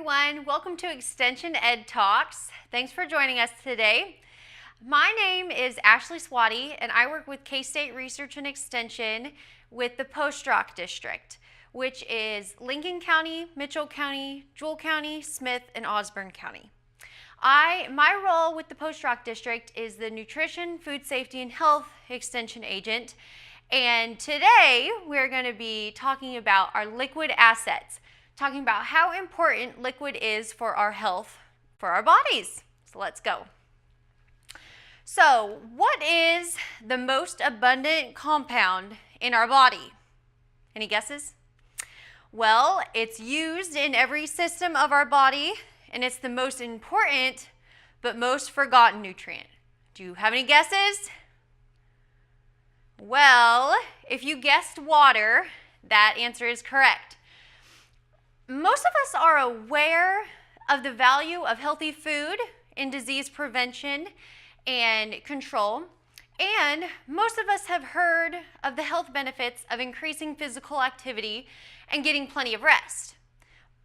everyone. Welcome to Extension Ed Talks. Thanks for joining us today. My name is Ashley Svaty, and I work with K-State Research and Extension with the Post-Rock District, which is Lincoln County, Mitchell County, Jewell County, Smith, and Osborne County. My role with the Post-Rock District is the Nutrition, Food Safety, and Health Extension Agent, and today we're going to be talking about our liquid assets, talking about how important liquid is for our health, for our bodies. So let's go. So what is the most abundant compound in our body? Any guesses? Well, it's used in every system of our body, and it's the most important but most forgotten nutrient. Do you have any guesses? Well, if you guessed water, that answer is correct. Most of us are aware of the value of healthy food in disease prevention and control, and most of us have heard of the health benefits of increasing physical activity and getting plenty of rest.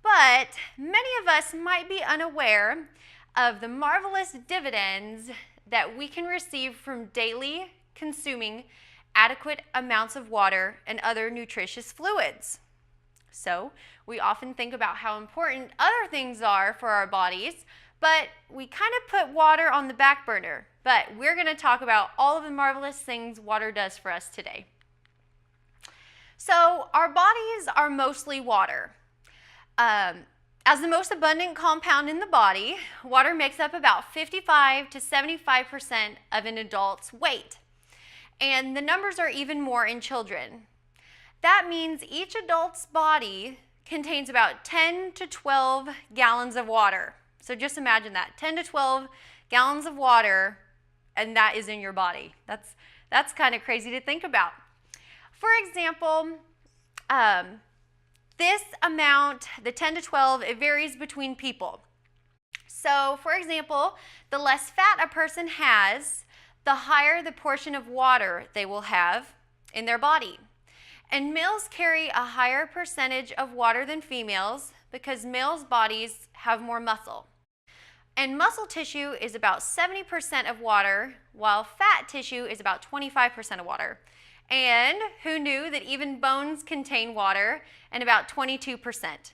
But many of us might be unaware of the marvelous dividends that we can receive from daily consuming adequate amounts of water and other nutritious fluids. So we often think about how important other things are for our bodies, but we kind of put water on the back burner. But we're going to talk about all of the marvelous things water does for us today. So our bodies are mostly water. As the most abundant compound in the body, water makes up about 55 to 75% of an adult's weight. And the numbers are even more in children. That means each adult's body contains about 10 to 12 gallons of water. So just imagine that, 10 to 12 gallons of water, and that is in your body. That's kind of crazy to think about. For example, this amount, the 10 to 12, it varies between people. So for example, the less fat a person has, the higher the portion of water they will have in their body. And males carry a higher percentage of water than females because males' bodies have more muscle. And muscle tissue is about 70% of water, while fat tissue is about 25% of water. And who knew that even bones contain water, and about 22%.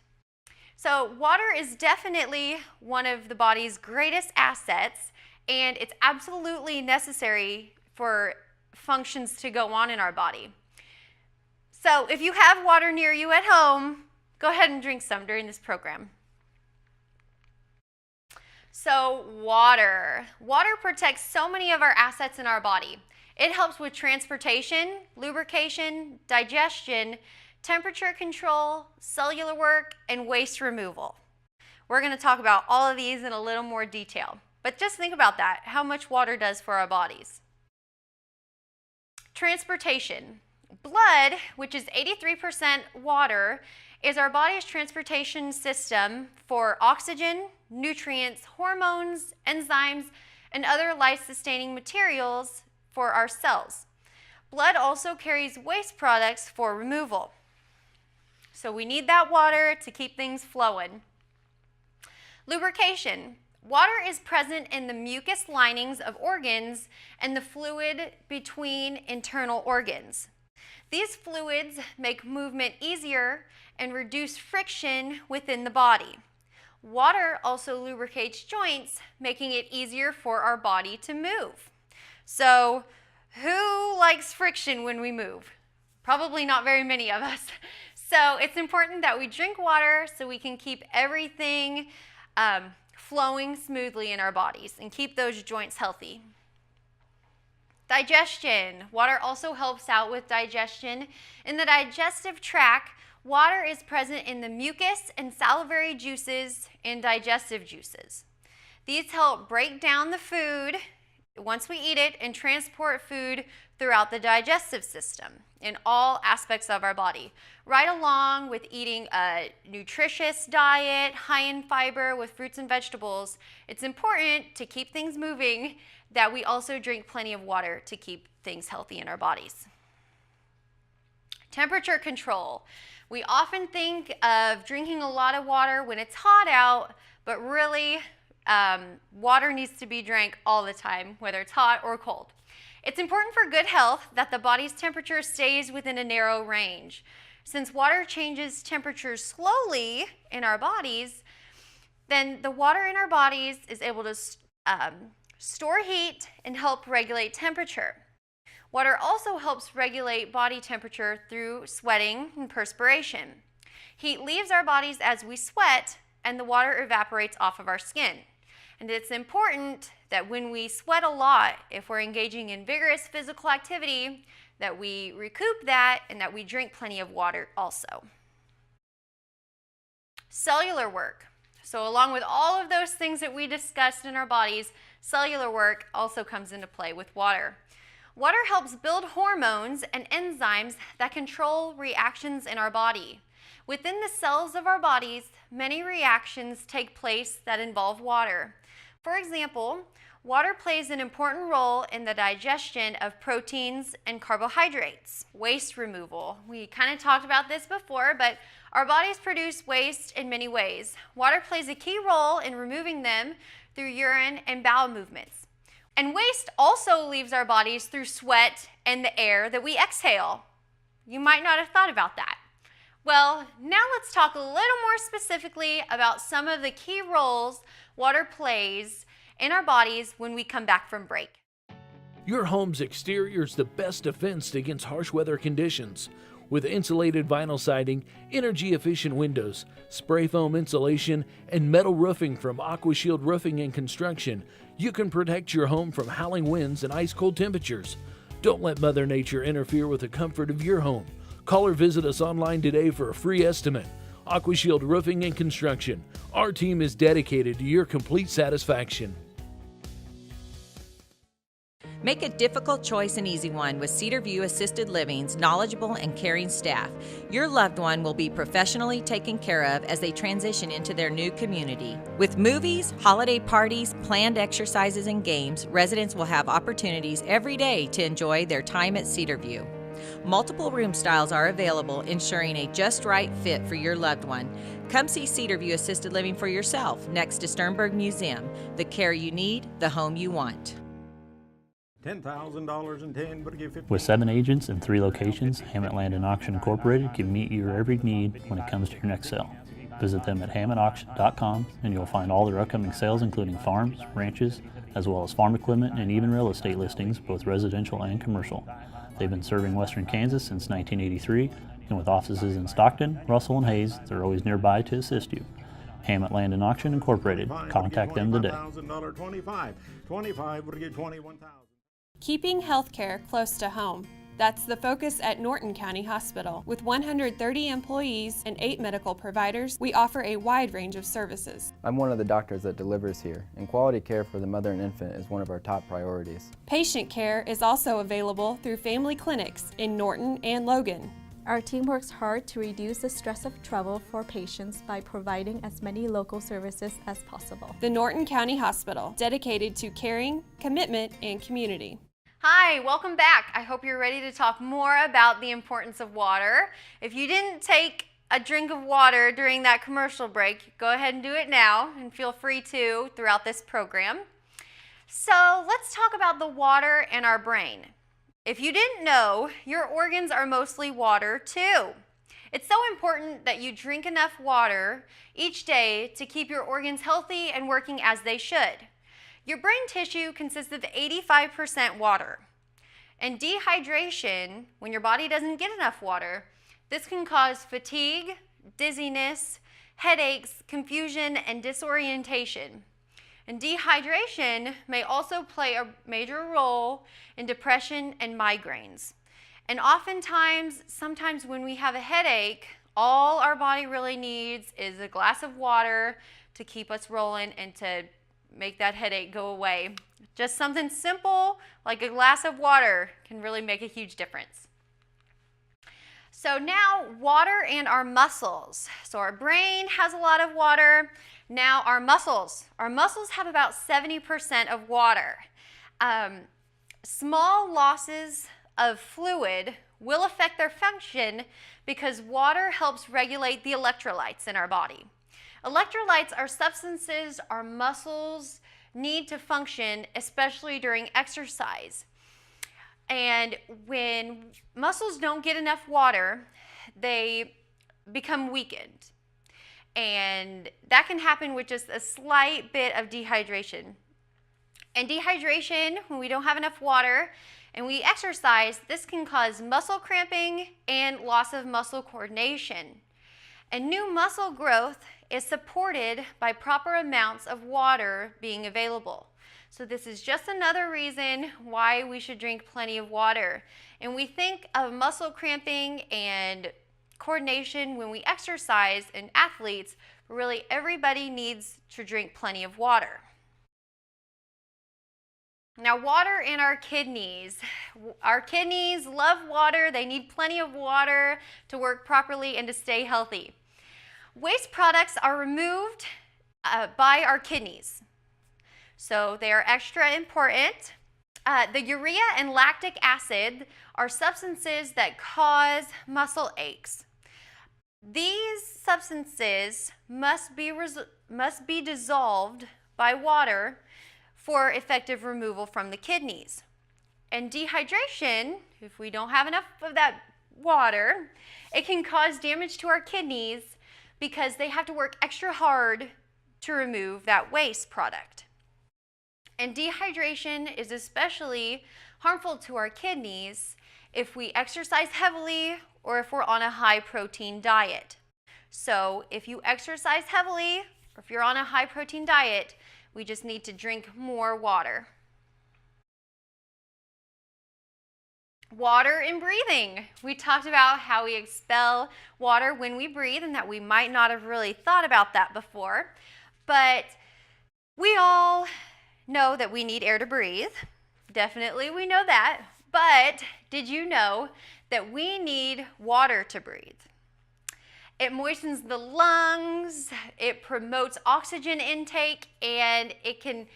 So water is definitely one of the body's greatest assets, and it's absolutely necessary for functions to go on in our body. So if you have water near you at home, go ahead and drink some during this program. So water. Water protects so many of our assets in our body. It helps with transportation, lubrication, digestion, temperature control, cellular work, and waste removal. We're going to talk about all of these in a little more detail. But just think about that, how much water does for our bodies. Transportation. Blood, which is 83% water, is our body's transportation system for oxygen, nutrients, hormones, enzymes, and other life-sustaining materials for our cells. Blood also carries waste products for removal. So we need that water to keep things flowing. Lubrication. Water is present in the mucous linings of organs and the fluid between internal organs. These fluids make movement easier and reduce friction within the body. Water also lubricates joints, making it easier for our body to move. So, who likes friction when we move? Probably not very many of us. So, it's important that we drink water so we can keep everything flowing smoothly in our bodies and keep those joints healthy. Digestion. Water also helps out with digestion. In the digestive tract, water is present in the mucus and salivary juices and digestive juices. These help break down the food once we eat it and transport food throughout the digestive system in all aspects of our body, right along with eating a nutritious diet, high in fiber with fruits and vegetables. It's important to keep things moving that we also drink plenty of water to keep things healthy in our bodies. Temperature control. We often think of drinking a lot of water when it's hot out, but really water needs to be drank all the time, whether it's hot or cold. It's important for good health that the body's temperature stays within a narrow range. Since water changes temperature slowly in our bodies, then the water in our bodies is able to store heat and help regulate temperature. Water also helps regulate body temperature through sweating and perspiration. Heat leaves our bodies as we sweat, and the water evaporates off of our skin. And it's important that when we sweat a lot, if we're engaging in vigorous physical activity, that we recoup that and that we drink plenty of water also. Cellular work. So along with all of those things that we discussed in our bodies, cellular work also comes into play with water. Water helps build hormones and enzymes that control reactions in our body. Within the cells of our bodies, many reactions take place that involve water. For example, water plays an important role in the digestion of proteins and carbohydrates. Waste removal. We kind of talked about this before, but our bodies produce waste in many ways. Water plays a key role in removing them through urine and bowel movements. And waste also leaves our bodies through sweat and the air that we exhale. You might not have thought about that. Well, now let's talk a little more specifically about some of the key roles water plays in our bodies when we come back from break. Your home's exterior is the best defense against harsh weather conditions. With insulated vinyl siding, energy-efficient windows, spray foam insulation, and metal roofing from AquaShield Roofing and Construction, you can protect your home from howling winds and ice-cold temperatures. Don't let Mother Nature interfere with the comfort of your home. Call or visit us online today for a free estimate. AquaShield Roofing and Construction. Our team is dedicated to your complete satisfaction. Make a difficult choice an easy one with Cedar View Assisted Living's knowledgeable and caring staff. Your loved one will be professionally taken care of as they transition into their new community. With movies, holiday parties, planned exercises, and games, residents will have opportunities every day to enjoy their time at Cedar View. Multiple room styles are available, ensuring a just right fit for your loved one. Come see Cedar View Assisted Living for yourself next to Sternberg Museum. The care you need, the home you want. $10,000 in 10, but give 15. With 7 agents and 3 locations, Hammett Land and Auction Incorporated can meet your every need when it comes to your next sale. Visit them at hammettauction.com and you'll find all their upcoming sales, including farms, ranches, as well as farm equipment and even real estate listings, both residential and commercial. They've been serving Western Kansas since 1983, and with offices in Stockton, Russell, and Hayes, they're always nearby to assist you. Hammett Land and Auction Incorporated. Contact them today. $25 would get $21,000. Keeping healthcare close to home. That's the focus at Norton County Hospital. With 130 employees and 8 medical providers, we offer a wide range of services. I'm one of the doctors that delivers here, and quality care for the mother and infant is one of our top priorities. Patient care is also available through family clinics in Norton and Logan. Our team works hard to reduce the stress of travel for patients by providing as many local services as possible. The Norton County Hospital, dedicated to caring, commitment, and community. Hi, welcome back. I hope you're ready to talk more about the importance of water. If you didn't take a drink of water during that commercial break, go ahead and do it now, and feel free to throughout this program. So let's talk about the water in our brain. If you didn't know, your organs are mostly water too. It's so important that you drink enough water each day to keep your organs healthy and working as they should. Your brain tissue consists of 85% water. And dehydration, when your body doesn't get enough water, this can cause fatigue, dizziness, headaches, confusion, and disorientation. And dehydration may also play a major role in depression and migraines. And oftentimes, sometimes when we have a headache, all our body really needs is a glass of water to keep us rolling and to make that headache go away. Just something simple like a glass of water can really make a huge difference. So now, water and our muscles. So our brain has a lot of water. Now our muscles. Our muscles have about 70% of water. Small losses of fluid will affect their function because water helps regulate the electrolytes in our body. Electrolytes are substances our muscles need to function, especially during exercise. And when muscles don't get enough water, they become weakened. And that can happen with just a slight bit of dehydration. And dehydration, when we don't have enough water and we exercise, this can cause muscle cramping and loss of muscle coordination. And new muscle growth is supported by proper amounts of water being available. So this is just another reason why we should drink plenty of water. And we think of muscle cramping and coordination when we exercise and athletes, but really everybody needs to drink plenty of water. Now, water in our kidneys. Our kidneys love water. They need plenty of water to work properly and to stay healthy. Waste products are removed by our kidneys, so they are extra important. The urea and lactic acid are substances that cause muscle aches. These substances must be dissolved by water for effective removal from the kidneys. And dehydration, if we don't have enough of that water, it can cause damage to our kidneys because they have to work extra hard to remove that waste product. And dehydration is especially harmful to our kidneys if we exercise heavily or if we're on a high protein diet. So if you exercise heavily or if you're on a high protein diet, we just need to drink more water. Water in breathing. We talked about how we expel water when we breathe and that we might not have really thought about that before. But we all know that we need air to breathe. Definitely we know that. But did you know that we need water to breathe? It moistens the lungs, it promotes oxygen intake, and it can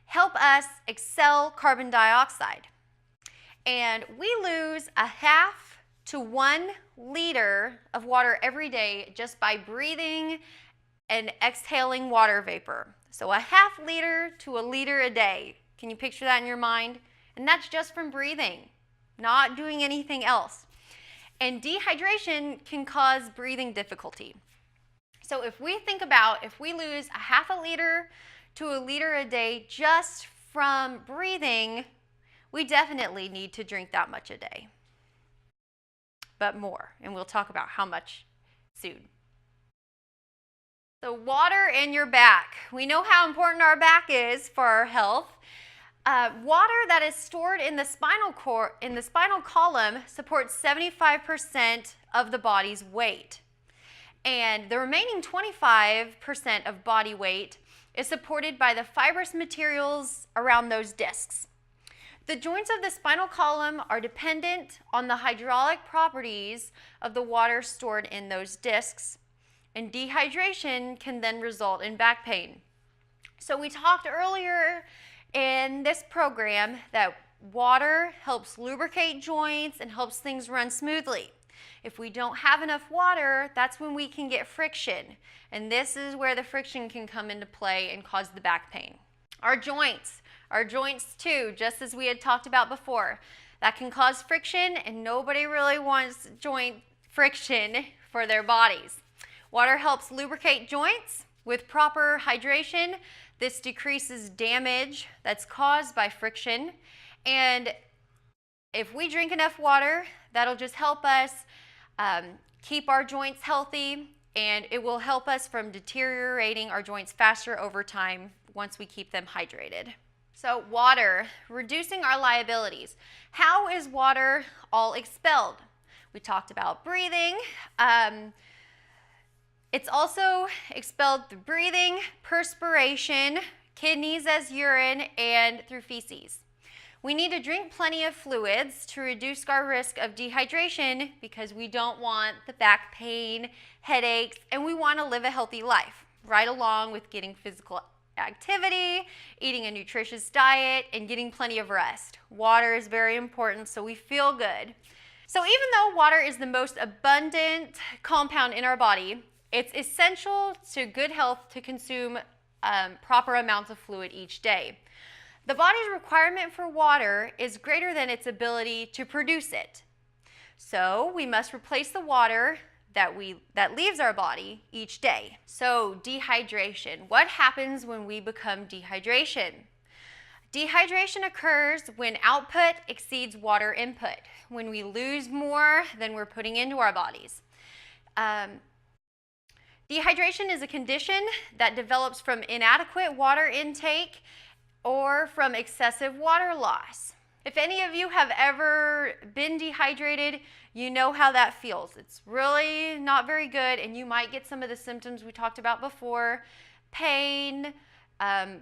help us expel carbon dioxide. And we lose 1/2 to 1 liter of water every day just by breathing and exhaling water vapor. So 1/2 liter to 1 liter a day. Can you picture that in your mind? And that's just from breathing, not doing anything else. And dehydration can cause breathing difficulty. So if we think about if we lose 1/2 liter to 1 liter a day just from breathing, we definitely need to drink that much a day, but more, and we'll talk about how much soon. So water in your back. We know how important our back is for our health. Water that is stored in the spinal column supports 75% of the body's weight, and the remaining 25% of body weight is supported by the fibrous materials around those discs. The joints of the spinal column are dependent on the hydraulic properties of the water stored in those discs, and dehydration can then result in back pain. So we talked earlier in this program that water helps lubricate joints and helps things run smoothly. If we don't have enough water, that's when we can get friction, and this is where the friction can come into play and cause the back pain. Our joints too, just as we had talked about before, that can cause friction, and nobody really wants joint friction for their bodies. Water helps lubricate joints. With proper hydration, this decreases damage that's caused by friction, and if we drink enough water, that'll just help us keep our joints healthy, and it will help us from deteriorating our joints faster over time once we keep them hydrated. So water, reducing our liabilities. How is water all expelled? We talked about breathing. It's also expelled through breathing, perspiration, kidneys as urine, and through feces. We need to drink plenty of fluids to reduce our risk of dehydration because we don't want the back pain, headaches, and we want to live a healthy life, right along with getting physical activity, eating a nutritious diet, and getting plenty of rest. Water is very important so we feel good. So even though water is the most abundant compound in our body, it's essential to good health to consume proper amounts of fluid each day. The body's requirement for water is greater than its ability to produce it. So we must replace the water that leaves our body each day. So dehydration. What happens when we become dehydration? Dehydration occurs when output exceeds water input, when we lose more than we're putting into our bodies. Dehydration is a condition that develops from inadequate water intake or from excessive water loss. If any of you have ever been dehydrated, you know how that feels. It's really not very good, and you might get some of the symptoms we talked about before: pain,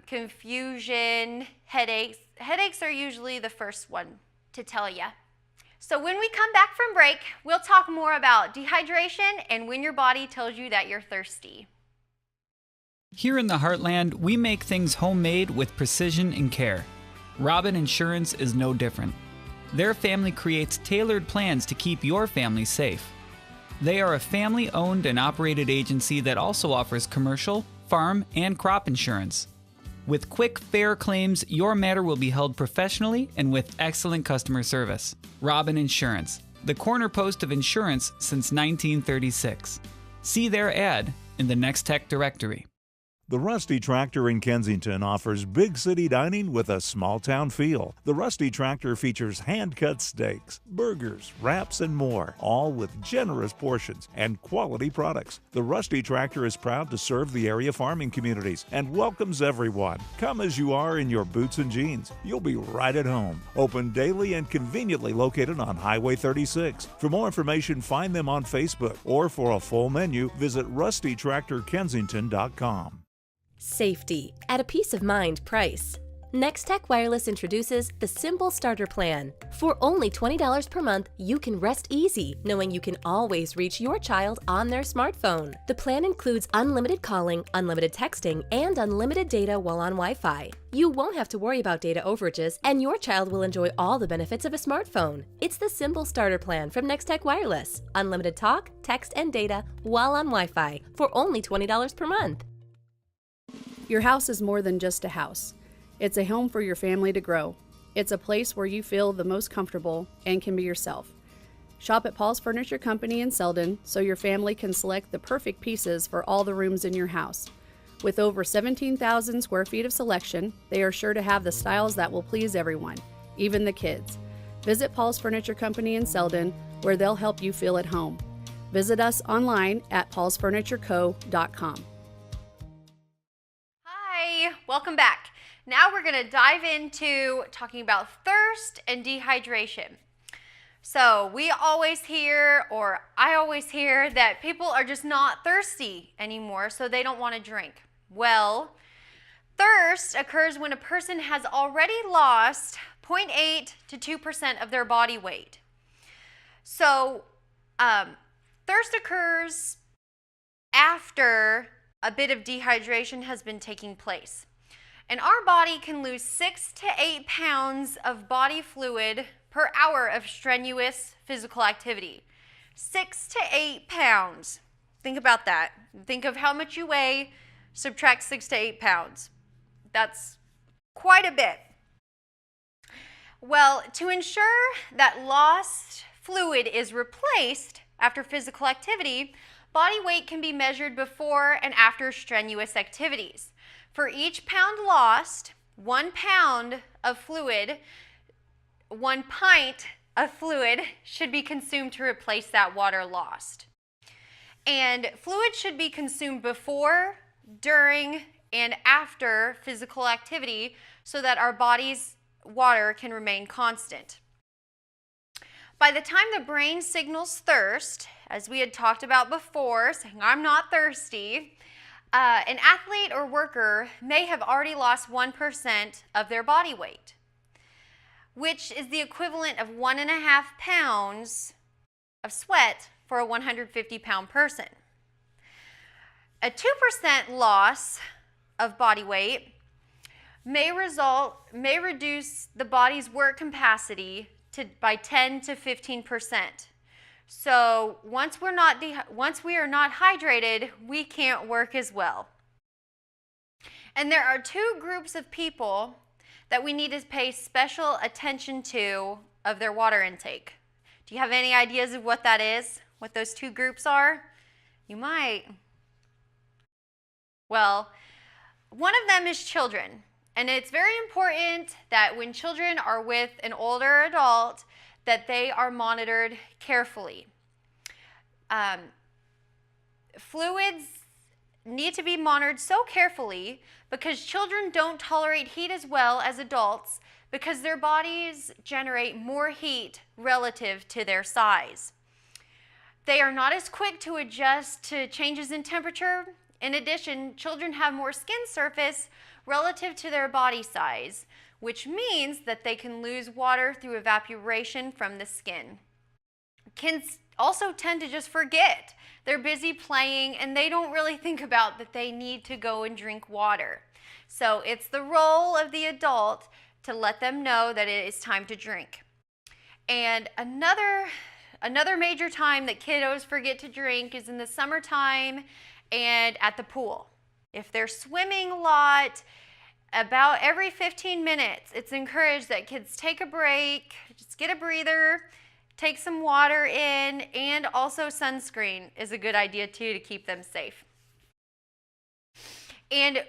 confusion, headaches. Headaches are usually the first one to tell you. So when we come back from break, we'll talk more about dehydration and when your body tells you that you're thirsty. Here in the Heartland, we make things homemade with precision and care. Robin Insurance is no different. Their family creates tailored plans to keep your family safe. They are a family-owned and operated agency that also offers commercial, farm, and crop insurance. With quick, fair claims, your matter will be held professionally and with excellent customer service. Robin Insurance, the corner post of insurance since 1936. See their ad in the Nex-Tech directory. The Rusty Tractor in Kensington offers big city dining with a small town feel. The Rusty Tractor features hand-cut steaks, burgers, wraps, and more, all with generous portions and quality products. The Rusty Tractor is proud to serve the area farming communities and welcomes everyone. Come as you are in your boots and jeans. You'll be right at home. Open daily and conveniently located on Highway 36. For more information, find them on Facebook, or for a full menu, visit rustytractorkensington.com. Safety at a peace of mind price. Nex-Tech Wireless introduces the Simple Starter Plan. For only $20 per month, you can rest easy knowing you can always reach your child on their smartphone. The plan includes unlimited calling, unlimited texting, and unlimited data while on Wi-Fi. You won't have to worry about data overages, and your child will enjoy all the benefits of a smartphone. It's the Simple Starter Plan from Nex-Tech Wireless. Unlimited talk, text, and data while on Wi-Fi for only $20 per month. Your house is more than just a house. It's a home for your family to grow. It's a place where you feel the most comfortable and can be yourself. Shop at Paul's Furniture Company in Selden so your family can select the perfect pieces for all the rooms in your house. With over 17,000 square feet of selection, they are sure to have the styles that will please everyone, even the kids. Visit Paul's Furniture Company in Selden, where they'll help you feel at home. Visit us online at paulsfurnitureco.com. Hi, welcome back. Now we're going to dive into talking about thirst and dehydration. So we always hear, or I always hear, that people are just not thirsty anymore, so they don't want to drink. Well, thirst occurs when a person has already lost 0.8 to 2% of their body weight. So thirst occurs after a bit of dehydration has been taking place. And our body can lose 6 to 8 pounds of body fluid per hour of strenuous physical activity. 6 to 8 pounds. Think about that. Think of how much you weigh, subtract 6 to 8 pounds. That's quite a bit. Well, to ensure that lost fluid is replaced after physical activity, body weight can be measured before and after strenuous activities. For each pound lost, 1 pound of fluid, 1 pint of fluid should be consumed to replace that water lost. And fluid should be consumed before, during, and after physical activity so that our body's water can remain constant. By the time the brain signals thirst, as we had talked about before, saying I'm not thirsty, an athlete or worker may have already lost 1% of their body weight, which is the equivalent of 1.5 pounds of sweat for a 150-pound person. A 2% loss of body weight may reduce the body's work capacity to by 10 to 15%. So once we are not hydrated, we can't work as well. And there are two groups of people that we need to pay special attention to of their water intake. Do you have any ideas of what that is? What those two groups are? You might. Well, one of them is children. And it's very important that when children are with an older adult, that they are monitored carefully. Fluids need to be monitored so carefully because children don't tolerate heat as well as adults because their bodies generate more heat relative to their size. They are not as quick to adjust to changes in temperature. In addition, children have more skin surface relative to their body size, which means that they can lose water through evaporation from the skin. Kids also tend to just forget. They're busy playing and they don't really think about that they need to go and drink water. So it's the role of the adult to let them know that it is time to drink. And another major time that kiddos forget to drink is in the summertime and at the pool. If they're swimming a lot, about every 15 minutes, it's encouraged that kids take a break, just get a breather, take some water in, and also sunscreen is a good idea too to keep them safe. And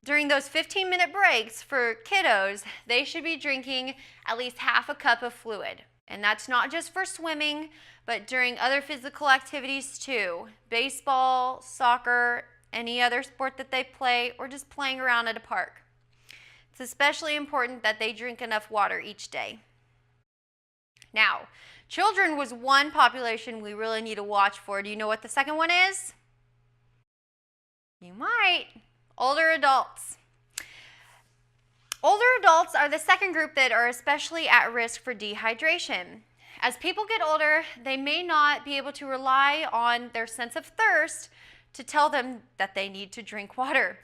during those 15-minute breaks for kiddos, they should be drinking at least half a cup of fluid. And that's not just for swimming, but during other physical activities too. Baseball, soccer, any other sport that they play, or just playing around at a park. It's especially important that they drink enough water each day. Now, children was one population we really need to watch for. Do you know what the second one is? You might. Older adults. Older adults are the second group that are especially at risk for dehydration. As people get older, they may not be able to rely on their sense of thirst to tell them that they need to drink water.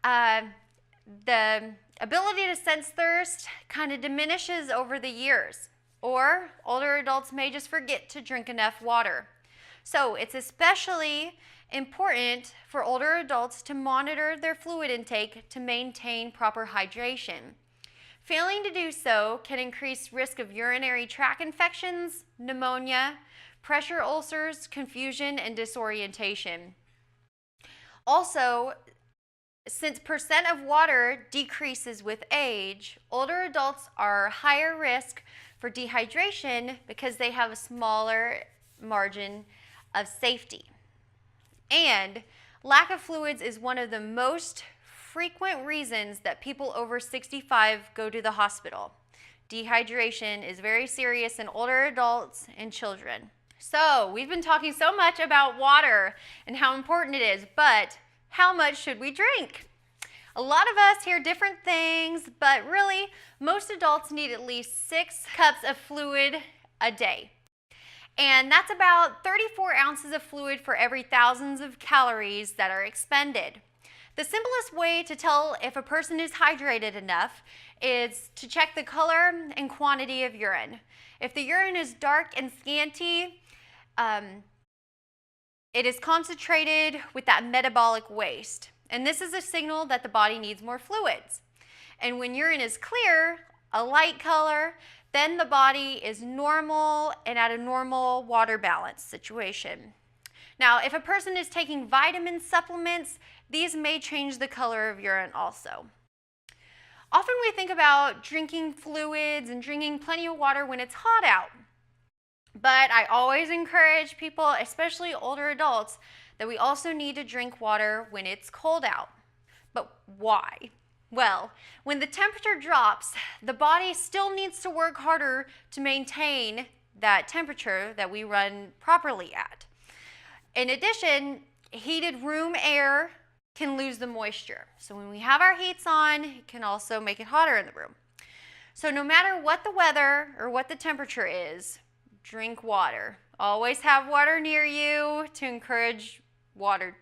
The ability to sense thirst kind of diminishes over the years, or older adults may just forget to drink enough water. So it's especially important for older adults to monitor their fluid intake to maintain proper hydration. Failing to do so can increase risk of urinary tract infections, pneumonia, pressure ulcers, confusion, and disorientation. Also, since percent of water decreases with age, older adults are higher risk for dehydration because they have a smaller margin of safety. And lack of fluids is one of the most frequent reasons that people over 65 go to the hospital. Dehydration is very serious in older adults and children. So we've been talking so much about water and how important it is, but how much should we drink? A lot of us hear different things, but really most adults need at least 6 cups of fluid a day. And that's about 34 ounces of fluid for every thousands of calories that are expended. The simplest way to tell if a person is hydrated enough is to check the color and quantity of urine. If the urine is dark and scanty, it is concentrated with that metabolic waste. And this is a signal that the body needs more fluids. And when urine is clear, a light color, then the body is normal and at a normal water balance situation. Now, if a person is taking vitamin supplements, these may change the color of urine also. Often we think about drinking fluids and drinking plenty of water when it's hot out. But I always encourage people, especially older adults, that we also need to drink water when it's cold out. But why? Well, when the temperature drops, the body still needs to work harder to maintain that temperature that we run properly at. In addition, heated room air can lose the moisture. So when we have our heats on, it can also make it hotter in the room. So no matter what the weather or what the temperature is, drink water. Always have water near you to encourage water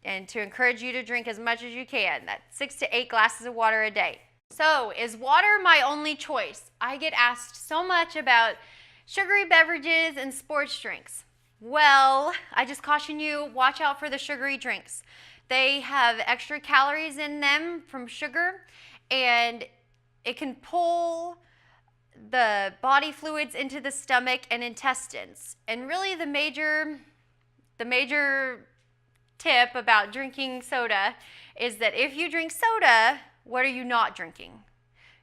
and to encourage you to drink as much as you can. That's 6 to 8 glasses of water a day. So, is water my only choice? I get asked so much about sugary beverages and sports drinks. Well, I just caution you, watch out for the sugary drinks. They have extra calories in them from sugar, and it can pull the body fluids into the stomach and intestines. And really the major tip about drinking soda is that if you drink soda, what are you not drinking?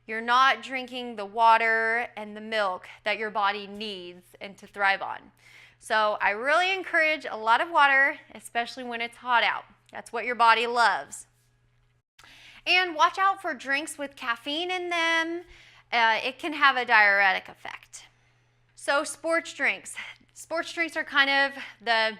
You're not drinking the water and the milk that your body needs and to thrive on. So I really encourage a lot of water, especially when it's hot out. That's what your body loves. And watch out for drinks with caffeine in them. It can have a diuretic effect. So sports drinks. Sports drinks are kind of the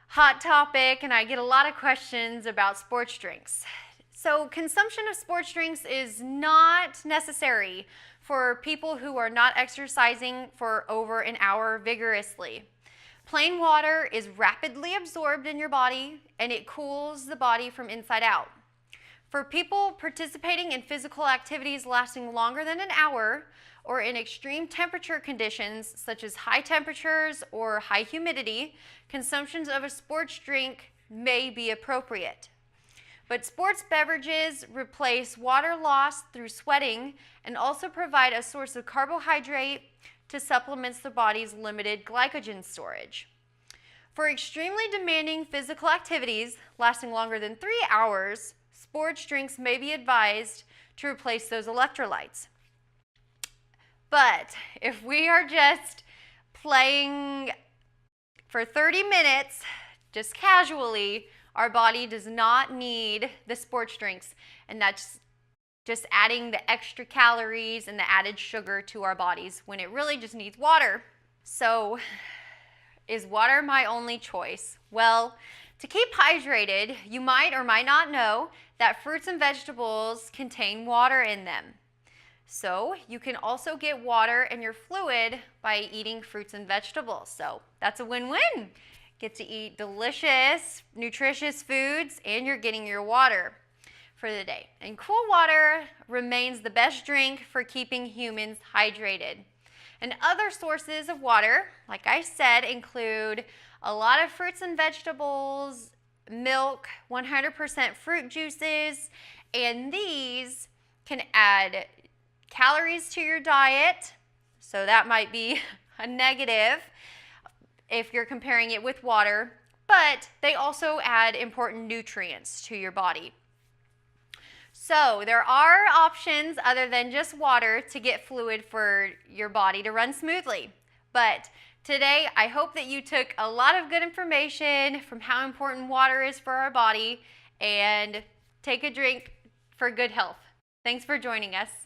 hot topic, and I get a lot of questions about sports drinks. So consumption of sports drinks is not necessary for people who are not exercising for over an hour vigorously. Plain water is rapidly absorbed in your body, and it cools the body from inside out. For people participating in physical activities lasting longer than an hour, or in extreme temperature conditions such as high temperatures or high humidity, consumptions of a sports drink may be appropriate. But sports beverages replace water lost through sweating and also provide a source of carbohydrate to supplement the body's limited glycogen storage. For extremely demanding physical activities lasting longer than 3 hours, sports drinks may be advised to replace those electrolytes. But if we are just playing for 30 minutes, just casually, our body does not need the sports drinks, and that's just adding the extra calories and the added sugar to our bodies when it really just needs water. So, is water my only choice? Well, to keep hydrated, you might or might not know that fruits and vegetables contain water in them. So, you can also get water in your fluid by eating fruits and vegetables. So, that's a win-win. Get to eat delicious, nutritious foods, and you're getting your water for the day. And cool water remains the best drink for keeping humans hydrated. And other sources of water, like I said, include a lot of fruits and vegetables, milk, 100% fruit juices, and these can add calories to your diet, so that might be a negative if you're comparing it with water, but they also add important nutrients to your body. So there are options other than just water to get fluid for your body to run smoothly. But today, I hope that you took a lot of good information from how important water is for our body and take a drink for good health. Thanks for joining us.